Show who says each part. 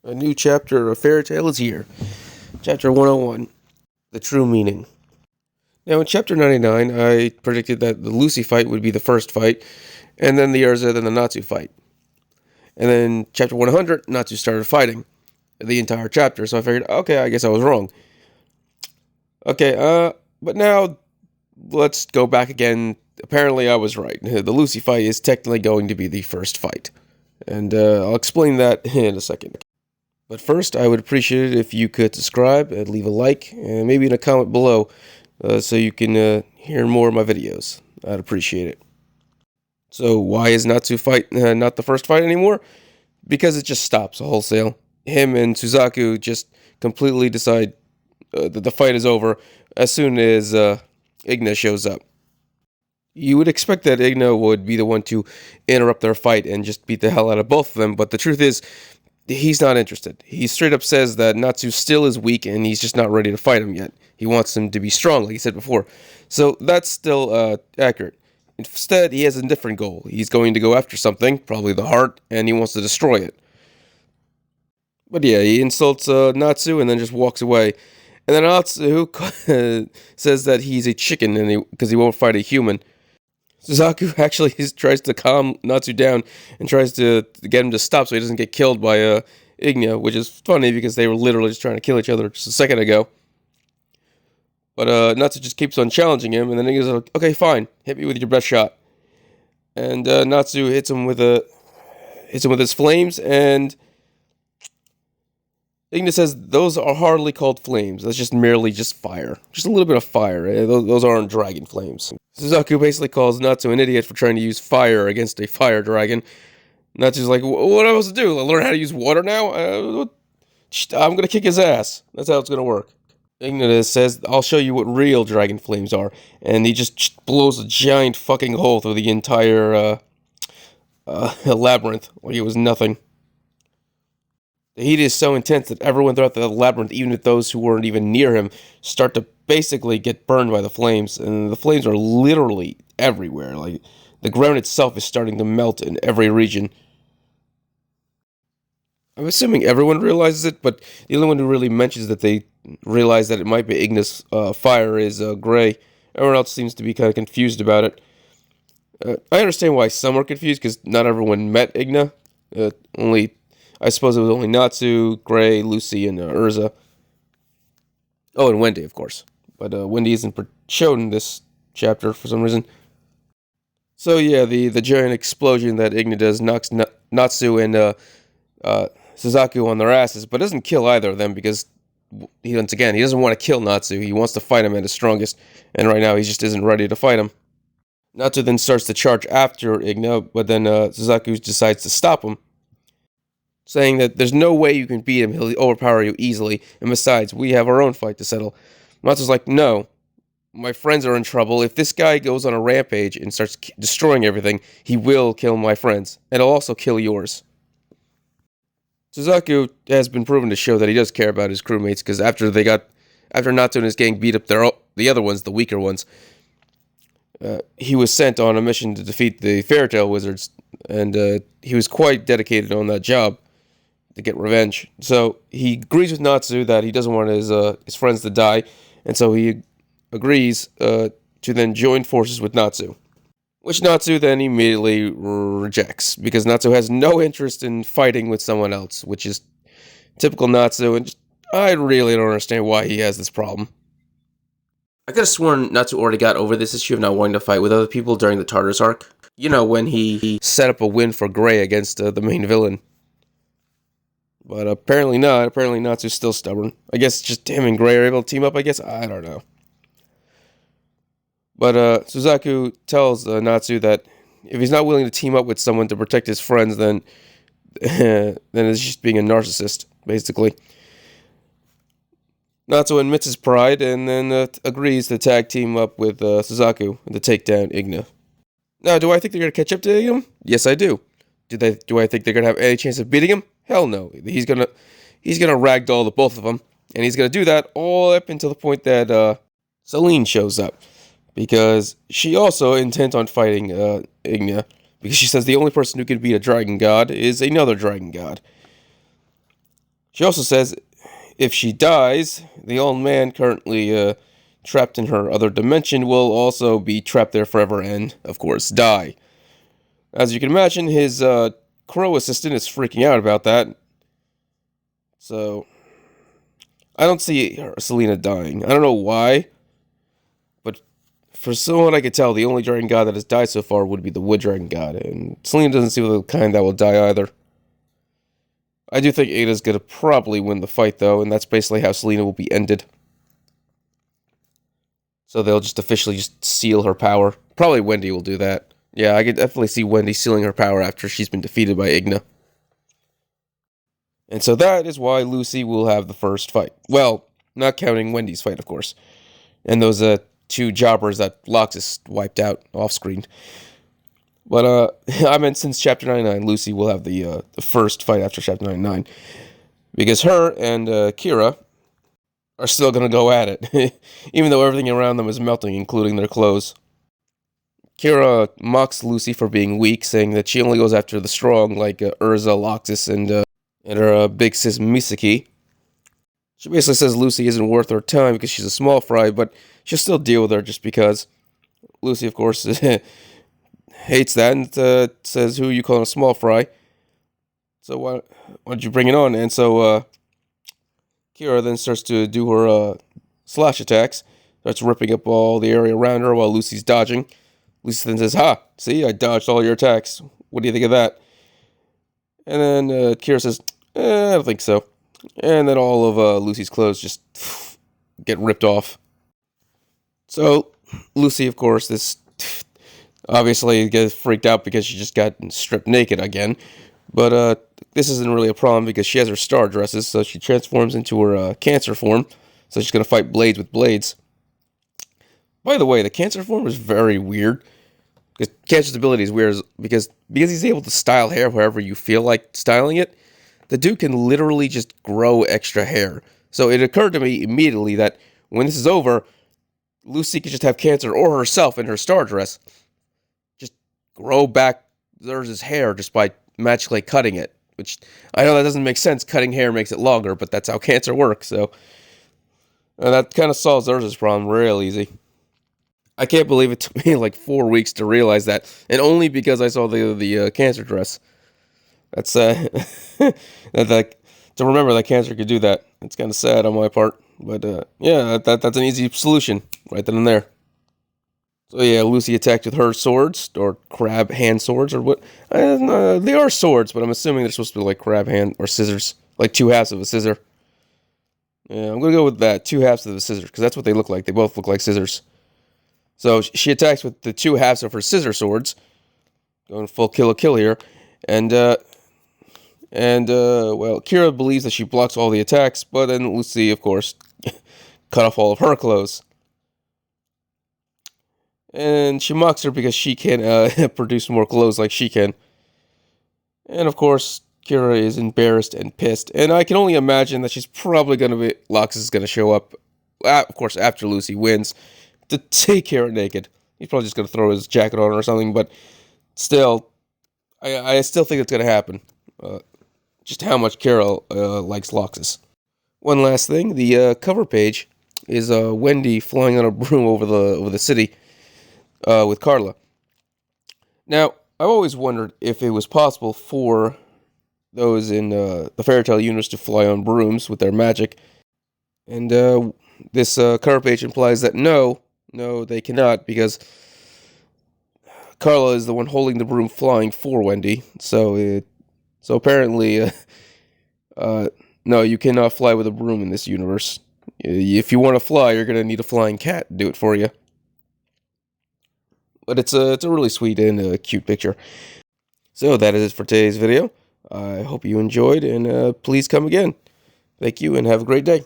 Speaker 1: A new chapter of Fairy Tail is here. Chapter 101, The True Meaning. Now, in Chapter 99, I predicted that the Lucy fight would be the first fight, and then the Urza, then the Natsu fight. And then Chapter 100, Natsu started fighting the entire chapter, so I figured, okay, I guess I was wrong. Okay, but now, let's go back again. Apparently, I was right. The Lucy fight is technically going to be the first fight. And I'll explain that in a second. But first, I would appreciate it if you could subscribe and leave a like, and maybe in a comment below, so you can hear more of my videos. I'd appreciate it. So why is Natsu fight not the first fight anymore? Because it just stops wholesale. Him and Suzaku just completely decide that the fight is over as soon as Igna shows up. You would expect that Igna would be the one to interrupt their fight and just beat the hell out of both of them, but the truth is, he's not interested. He straight up says that Natsu still is weak and he's just not ready to fight him yet. He wants him to be strong, like he said before. So that's still accurate. Instead, he has a different goal. He's going to go after something, probably the heart, and he wants to destroy it. But yeah, he insults Natsu and then just walks away. And then Natsu says that he's a chicken because he won't fight a human. Suzaku actually tries to calm Natsu down and tries to get him to stop so he doesn't get killed by Igna, which is funny because they were literally just trying to kill each other just a second ago. But Natsu just keeps on challenging him, and then Igna's like, okay, fine, hit me with your best shot. And Natsu hits him with his flames, and Igna says those are hardly called flames. That's just merely just fire. Just a little bit of fire. Those aren't dragon flames. Suzaku basically calls Natsu an idiot for trying to use fire against a fire dragon. Natsu's like, what am I supposed to do? Learn how to use water now? I'm going to kick his ass. That's how it's going to work. Igna says, I'll show you what real dragon flames are. And he just blows a giant fucking hole through the entire labyrinth like it was nothing. The heat is so intense that everyone throughout the labyrinth, even those who weren't even near him, start to basically get burned by the flames. And the flames are literally everywhere. Like, the ground itself is starting to melt in every region. I'm assuming everyone realizes it, but the only one who really mentions that they realize that it might be Igna's fire is Gray. Everyone else seems to be kind of confused about it. I understand why some are confused, because not everyone met Igna. I suppose it was only Natsu, Gray, Lucy, and Urza. Oh, and Wendy, of course. But Wendy isn't shown in this chapter for some reason. So yeah, the giant explosion that Igna does knocks Natsu and Suzaku on their asses, but doesn't kill either of them because, once again, he doesn't want to kill Natsu. He wants to fight him at his strongest, and right now he just isn't ready to fight him. Natsu then starts to charge after Igna, but then Suzaku decides to stop him, saying that there's no way you can beat him, he'll overpower you easily, and besides, we have our own fight to settle. Natsu's like, no, my friends are in trouble. If this guy goes on a rampage and starts destroying everything, he will kill my friends, and he'll also kill yours. Suzaku has been proven to show that he does care about his crewmates, because after Natsu and his gang beat up the other ones, the weaker ones, he was sent on a mission to defeat the Fairy Tail Wizards, and he was quite dedicated on that job to get revenge. So he agrees with Natsu that he doesn't want his friends to die, and so he agrees to then join forces with Natsu, which Natsu then immediately rejects, because Natsu has no interest in fighting with someone else, which is typical Natsu, and I really don't understand why he has this problem. I could have sworn Natsu already got over this issue of not wanting to fight with other people during the Tartarus arc. You know, when he set up a win for Gray against the main villain. But apparently not. Apparently Natsu's still stubborn. I guess just him and Gray are able to team up, I guess? I don't know. But Suzaku tells Natsu that if he's not willing to team up with someone to protect his friends, then it's just being a narcissist, basically. Natsu admits his pride and then agrees to tag team up with Suzaku to take down Igna. Now, do I think they're going to catch up to him? Yes, I do. Do I think they're going to have any chance of beating him? Hell no. He's gonna ragdoll the both of them, and he's gonna do that all up until the point that Selene shows up, because she also intent on fighting Igna, because she says the only person who can beat a dragon god is another dragon god. She also says if she dies, the old man currently trapped in her other dimension will also be trapped there forever and, of course, die. As you can imagine, his crow assistant is freaking out about that. So, I don't see Selena dying. I don't know why, but for someone I could tell, the only dragon god that has died so far would be the wood dragon god, and Selena doesn't seem the kind that will die either. I do think Ada's gonna probably win the fight, though, and that's basically how Selena will be ended. So they'll just officially just seal her power. Probably Wendy will do that. Yeah, I could definitely see Wendy sealing her power after she's been defeated by Igna. And so that is why Lucy will have the first fight. Well, not counting Wendy's fight, of course. And those two jobbers that Loxus wiped out off-screen. But I meant since Chapter 99, Lucy will have the first fight after Chapter 99. Because her and Kira are still going to go at it. Even though everything around them is melting, including their clothes. Kira mocks Lucy for being weak, saying that she only goes after the strong, like Urza, Loxus, and her big sis Misaki. She basically says Lucy isn't worth her time because she's a small fry, but she'll still deal with her just because. Lucy, of course, hates that and says, "Who are you calling a small fry? So why don't you bring it on?" And so Kira then starts to do her slash attacks, starts ripping up all the area around her while Lucy's dodging. Lucy then says, "Ha, see, I dodged all your attacks. What do you think of that?" And then Kira says, I don't think so. And then all of Lucy's clothes just get ripped off. So Lucy, of course, this obviously gets freaked out because she just got stripped naked again. But this isn't really a problem because she has her star dresses, so she transforms into her cancer form. So she's going to fight blades with blades. By the way, the cancer form is very weird. Because Cancer's ability is weird because he's able to style hair however you feel like styling it. The dude can literally just grow extra hair. So it occurred to me immediately that when this is over, Lucy could just have Cancer or herself in her star dress just grow back Zerz's hair just by magically cutting it. Which, I know that doesn't make sense. Cutting hair makes it longer, but that's how Cancer works. So that kind of solves Zerz's problem real easy. I can't believe it took me like 4 weeks to realize that, and only because I saw the Cancer dress. That's to remember that Cancer could do that. It's kind of sad on my part, but yeah, that's an easy solution right then and there. So yeah, Lucy attacked with her swords or crab hand swords or what? They are swords, but I'm assuming they're supposed to be like crab hand or scissors, like two halves of a scissor. Yeah, I'm gonna go with that, two halves of a scissor, because that's what they look like. They both look like scissors. So she attacks with the two halves of her scissor swords, going full kill here, and well, Kira believes that she blocks all the attacks, but then Lucy, of course, cut off all of her clothes, and she mocks her because she can't produce more clothes like she can, and of course, Kira is embarrassed and pissed, and I can only imagine that she's probably Loxus is gonna show up, of course, after Lucy wins, to take Kira naked. He's probably just going to throw his jacket on or something, but still, I still think it's going to happen. Just how much Kira likes Loxus. One last thing, the cover page is Wendy flying on a broom over the city with Carla. Now, I've always wondered if it was possible for those in the Fairy Tail universe to fly on brooms with their magic, and this cover page implies that no, they cannot, because Carla is the one holding the broom flying for Wendy. So apparently, no, you cannot fly with a broom in this universe. If you want to fly, you're going to need a flying cat to do it for you. But it's a really sweet and cute picture. So that is it for today's video. I hope you enjoyed, and please come again. Thank you, and have a great day.